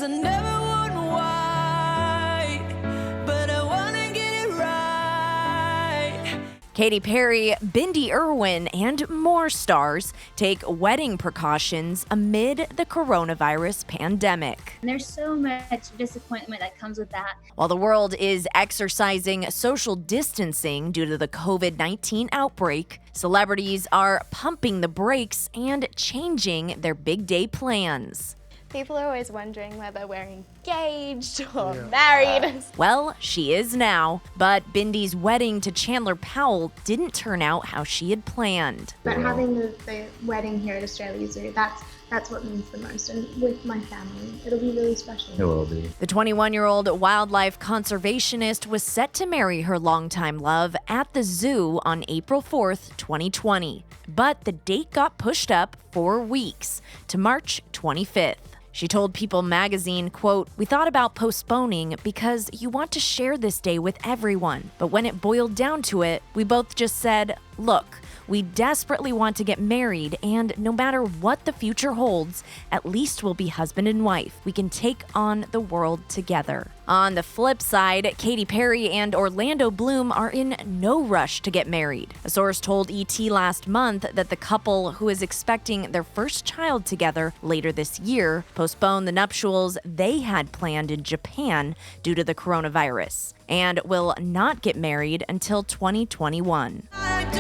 I never would why, but I wanna get it right. Katy Perry, Bindi, Irwin, and more stars take wedding precautions amid the coronavirus pandemic. And there's so much disappointment that comes with that. While the world is exercising social distancing due to the COVID-19 outbreak, celebrities are pumping the brakes and changing their big day plans. People are always wondering whether we're engaged or married. Well, she is now, but Bindi's wedding to Chandler Powell didn't turn out how she had planned. But having the wedding here at Australia Zoo, that's what means the most. And with my family, it'll be really special. It will be. The 21-year-old wildlife conservationist was set to marry her longtime love at the zoo on April 4th, 2020. But the date got pushed up 4 weeks to March 25th. She told People magazine, quote, "We thought about postponing because you want to share this day with everyone. But when it boiled down to it, we both just said, look, we desperately want to get married, and no matter what the future holds, at least we'll be husband and wife. We can take on the world together." On the flip side, Katy Perry and Orlando Bloom are in no rush to get married. A source told ET last month that the couple, who is expecting their first child together later this year, postponed the nuptials they had planned in Japan due to the coronavirus, and will not get married until 2021. I do,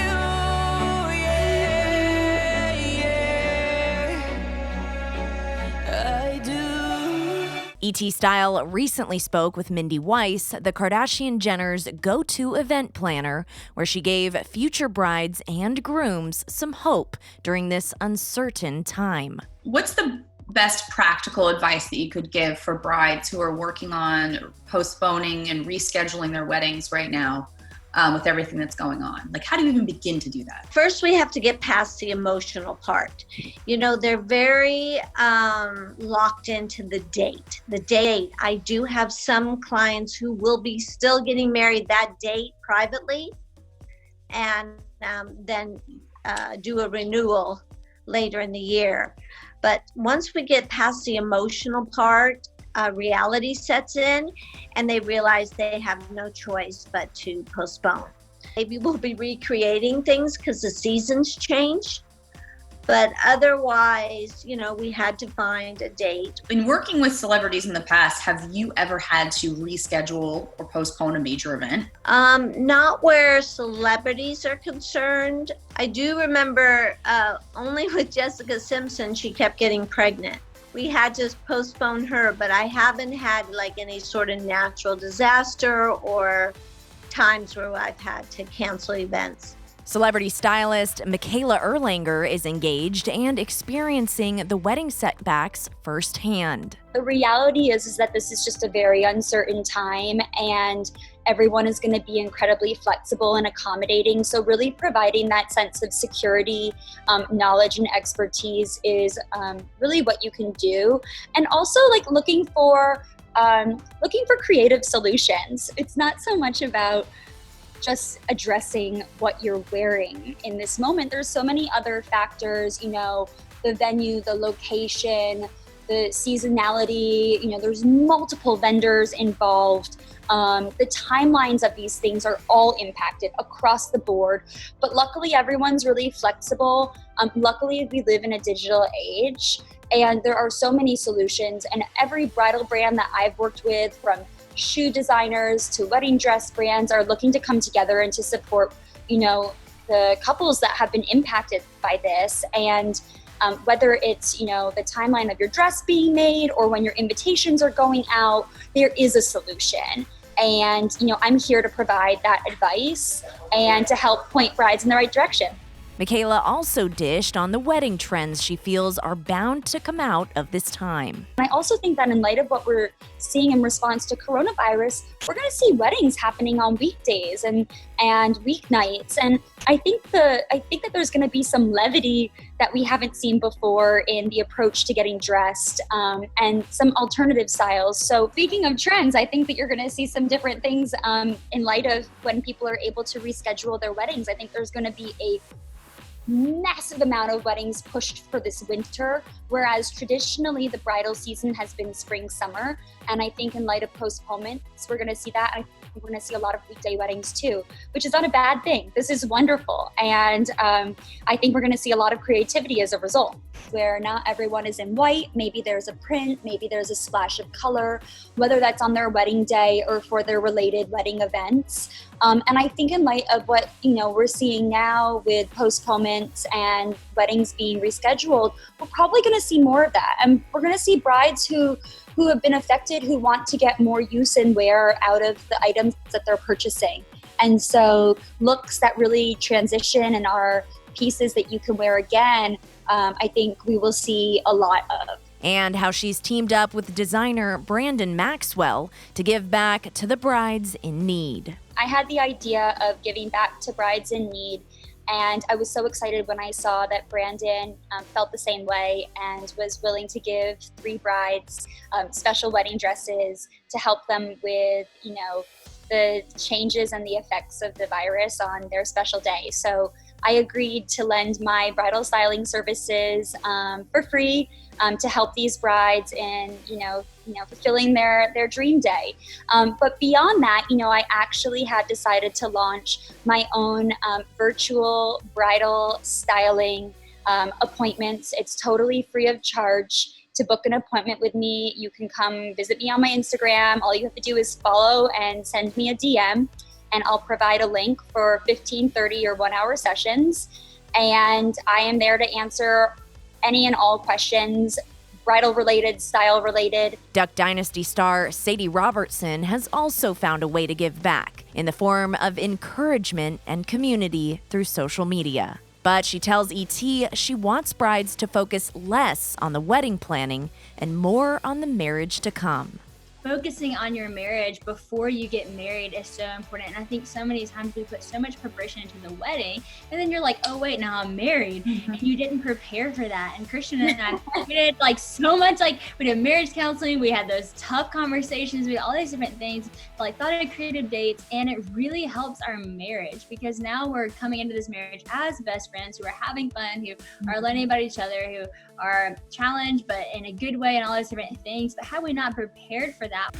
yeah, I do. ET Style recently spoke with Mindy Weiss, the Kardashian-Jenners' go-to event planner, where she gave future brides and grooms some hope during this uncertain time. What's the best practical advice that you could give for brides who are working on postponing and rescheduling their weddings right now with everything that's going on? Like, how do you even begin to do that? First, we have to get past the emotional part. You know, they're very locked into the date. I do have some clients who will be still getting married that date privately, and then do a renewal later in the year. But once we get past the emotional part, reality sets in, and they realize they have no choice but to postpone. Maybe we'll be recreating things because the seasons change, but otherwise, you know, we had to find a date. In working with celebrities in the past, have you ever had to reschedule or postpone a major event? Not where celebrities are concerned. I do remember only with Jessica Simpson, she kept getting pregnant. We had to postpone her, but I haven't had like any sort of natural disaster or times where I've had to cancel events. Celebrity stylist Michaela Erlanger is engaged and experiencing the wedding setbacks firsthand. The reality is that this is just a very uncertain time, and everyone is going to be incredibly flexible and accommodating. So really providing that sense of security, knowledge, and expertise is really what you can do. And also like looking for creative solutions. It's not so much about just addressing what you're wearing in this moment. There's so many other factors, you know, the venue, the location, the seasonality, you know, there's multiple vendors involved. The timelines of these things are all impacted across the board, but luckily everyone's really flexible. Luckily we live in a digital age, and there are so many solutions, and every bridal brand that I've worked with, from shoe designers to wedding dress brands, are looking to come together and to support, you know, the couples that have been impacted by this. And whether it's, you know, the timeline of your dress being made or when your invitations are going out, there is a solution. And, you know, I'm here to provide that advice and to help point brides in the right direction. Micaela also dished on the wedding trends she feels are bound to come out of this time. I also think that in light of what we're seeing in response to coronavirus, we're going to see weddings happening on weekdays and weeknights. And I think that there's going to be some levity that we haven't seen before in the approach to getting dressed, and some alternative styles. So speaking of trends, I think that you're going to see some different things in light of when people are able to reschedule their weddings. I think there's going to be a massive amount of weddings pushed for this winter, whereas traditionally the bridal season has been spring, summer. And I think in light of postponements, we're going to see that. I think we're going to see a lot of weekday weddings too, which is not a bad thing. This is wonderful. And I think we're going to see a lot of creativity as a result, where not everyone is in white. Maybe there's a print, maybe there's a splash of color, whether that's on their wedding day or for their related wedding events. And I think in light of what, we're seeing now with postponements and weddings being rescheduled, we're probably going to see more of that. And we're going to see brides who have been affected, who want to get more use and wear out of the items that they're purchasing. And so looks that really transition and are pieces that you can wear again, I think we will see a lot of. And how she's teamed up with designer Brandon Maxwell to give back to the brides in need. I had the idea of giving back to brides in need, and I was so excited when I saw that Brandon felt the same way and was willing to give 3 brides special wedding dresses to help them with, the changes and the effects of the virus on their special day. So I agreed to lend my bridal styling services for free to help these brides in, fulfilling their dream day. But beyond that, I actually had decided to launch my own virtual bridal styling appointments. It's totally free of charge. To book an appointment with me, you can come visit me on my Instagram. All you have to do is follow and send me a DM, and I'll provide a link for 15, 30, or 1-hour sessions. And I am there to answer any and all questions, bridal related, style related. Duck Dynasty star Sadie Robertson has also found a way to give back in the form of encouragement and community through social media. But she tells ET she wants brides to focus less on the wedding planning and more on the marriage to come. Focusing on your marriage before you get married is so important. And I think so many times we put so much preparation into the wedding, and then you're like, oh wait, now I'm married. And you didn't prepare for that. And Christian and I, we did so much, we did marriage counseling, we had those tough conversations, we did all these different things, thought of creative dates, and it really helps our marriage, because now we're coming into this marriage as best friends who are having fun, who are learning about each other, who are challenged, but in a good way, and all those different things. But had we not prepared for that,